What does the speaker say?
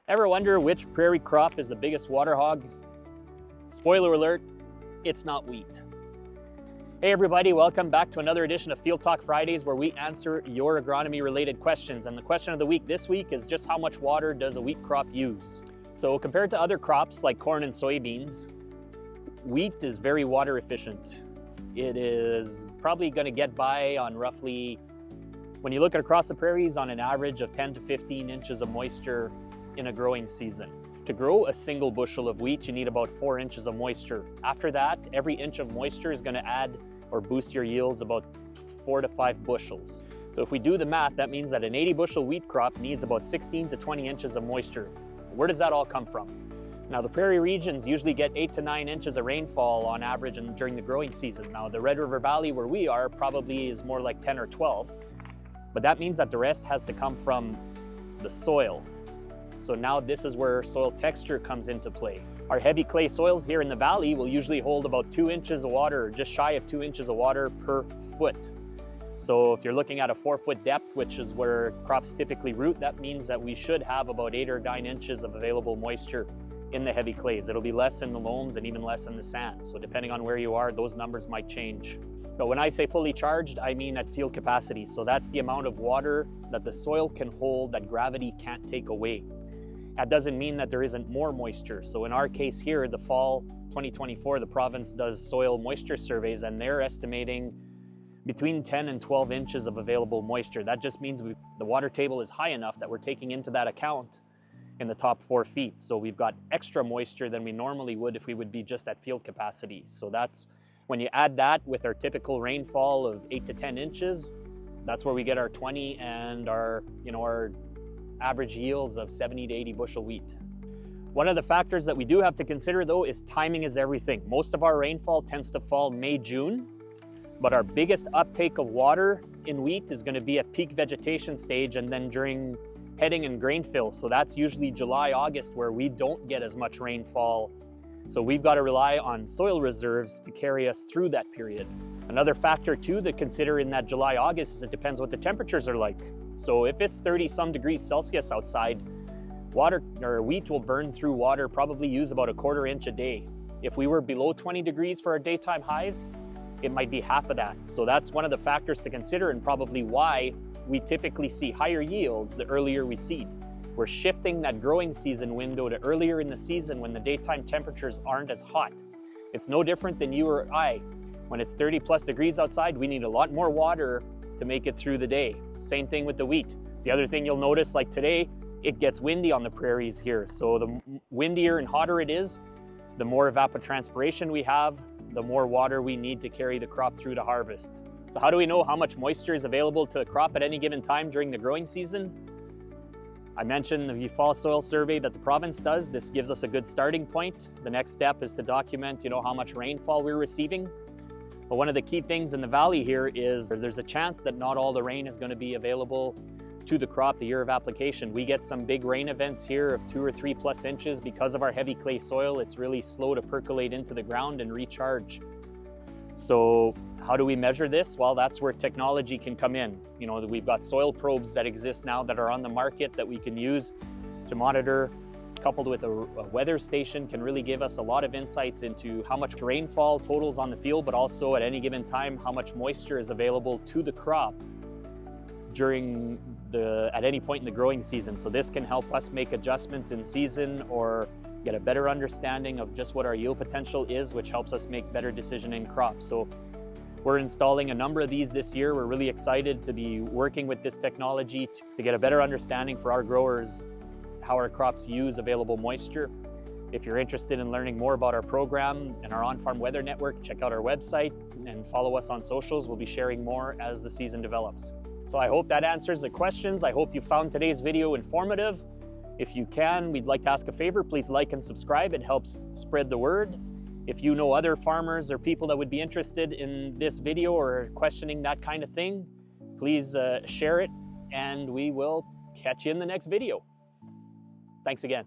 Ever wonder which prairie crop is the biggest water hog? Spoiler alert, it's not wheat. Hey everybody, welcome back to another edition of Field Talk Fridays where we answer your agronomy related questions. And the question of the week this week is just how much water does a wheat crop use? So compared to other crops like corn and soybeans, wheat is very water efficient. It is probably going to get by on roughly, when you look at across the prairies, on an average of 10 to 15 inches of moisture in a growing season. To grow a single bushel of wheat, you need about 4 inches of moisture. After that, every inch of moisture is going to add or boost your yields about 4 to 5 bushels. So if we do the math, that means that an 80 bushel wheat crop needs about 16 to 20 inches of moisture. Where does that all come from? Now, the prairie regions usually get 8 to 9 inches of rainfall on average during the growing season. Now, the Red River Valley where we are probably is more like 10 or 12, but that means that the rest has to come from the soil. So now this is where soil texture comes into play. Our heavy clay soils here in the valley will usually hold about 2 inches of water, just shy of 2 inches of water per foot. So if you're looking at a 4-foot depth, which is where crops typically root, that means that we should have about 8 or 9 inches of available moisture in the heavy clays. It'll be less in the loams and even less in the sand. So depending on where you are, those numbers might change. But when I say fully charged, I mean at field capacity. So that's the amount of water that the soil can hold that gravity can't take away. That doesn't mean that there isn't more moisture. So in our case here, the fall 2024, the province does soil moisture surveys and they're estimating between 10 and 12 inches of available moisture. That just means the water table is high enough that we're taking into that account in the top 4 feet. So we've got extra moisture than we normally would if we would be just at field capacity. So that's when you add that with our typical rainfall of 8 to 10 inches, that's where we get our 20 and our average yields of 70 to 80 bushel wheat. One of the factors that we do have to consider though is timing is everything. Most of our rainfall tends to fall May, June, but our biggest uptake of water in wheat is going to be at peak vegetation stage and then during heading and grain fill. So that's usually July, August where we don't get as much rainfall. So we've got to rely on soil reserves to carry us through that period. Another factor too to consider in that July, August is it depends what the temperatures are like. So if it's 30 some degrees Celsius outside, wheat will burn through water, probably use about 1/4 inch a day. If we were below 20 degrees for our daytime highs, it might be half of that. So that's one of the factors to consider and probably why we typically see higher yields the earlier we seed. We're shifting that growing season window to earlier in the season when the daytime temperatures aren't as hot. It's no different than you or I. When it's 30 plus degrees outside, we need a lot more water to make it through the day. Same thing with the wheat. The other thing you'll notice, like today, it gets windy on the prairies here. So the windier and hotter it is, the more evapotranspiration we have, the more water we need to carry the crop through to harvest. So how do we know how much moisture is available to a crop at any given time during the growing season? I mentioned the fall soil survey that the province does. This gives us a good starting point. The next step is to document, how much rainfall we're receiving. But one of the key things in the valley here is there's a chance that not all the rain is going to be available to the crop the year of application. We get some big rain events here of 2 or 3 plus inches. Because of our heavy clay soil, it's really slow to percolate into the ground and recharge. So how do we measure this? Well, that's where technology can come in. We've got soil probes that exist now that are on the market that we can use to monitor, coupled with a weather station, can really give us a lot of insights into how much rainfall totals on the field, but also at any given time, how much moisture is available to the crop at any point in the growing season. So this can help us make adjustments in season or get a better understanding of just what our yield potential is, which helps us make better decision in crops. So we're installing a number of these this year. We're really excited to be working with this technology to get a better understanding for our growers how our crops use available moisture. If you're interested in learning more about our program and our on-farm weather network, check out our website and follow us on socials. We'll be sharing more as the season develops. So I hope that answers the questions. I hope you found today's video informative. If you can, we'd like to ask a favor. Please like and subscribe. It helps spread the word. If you know other farmers or people that would be interested in this video or questioning that kind of thing, please share it and we will catch you in the next video. Thanks again.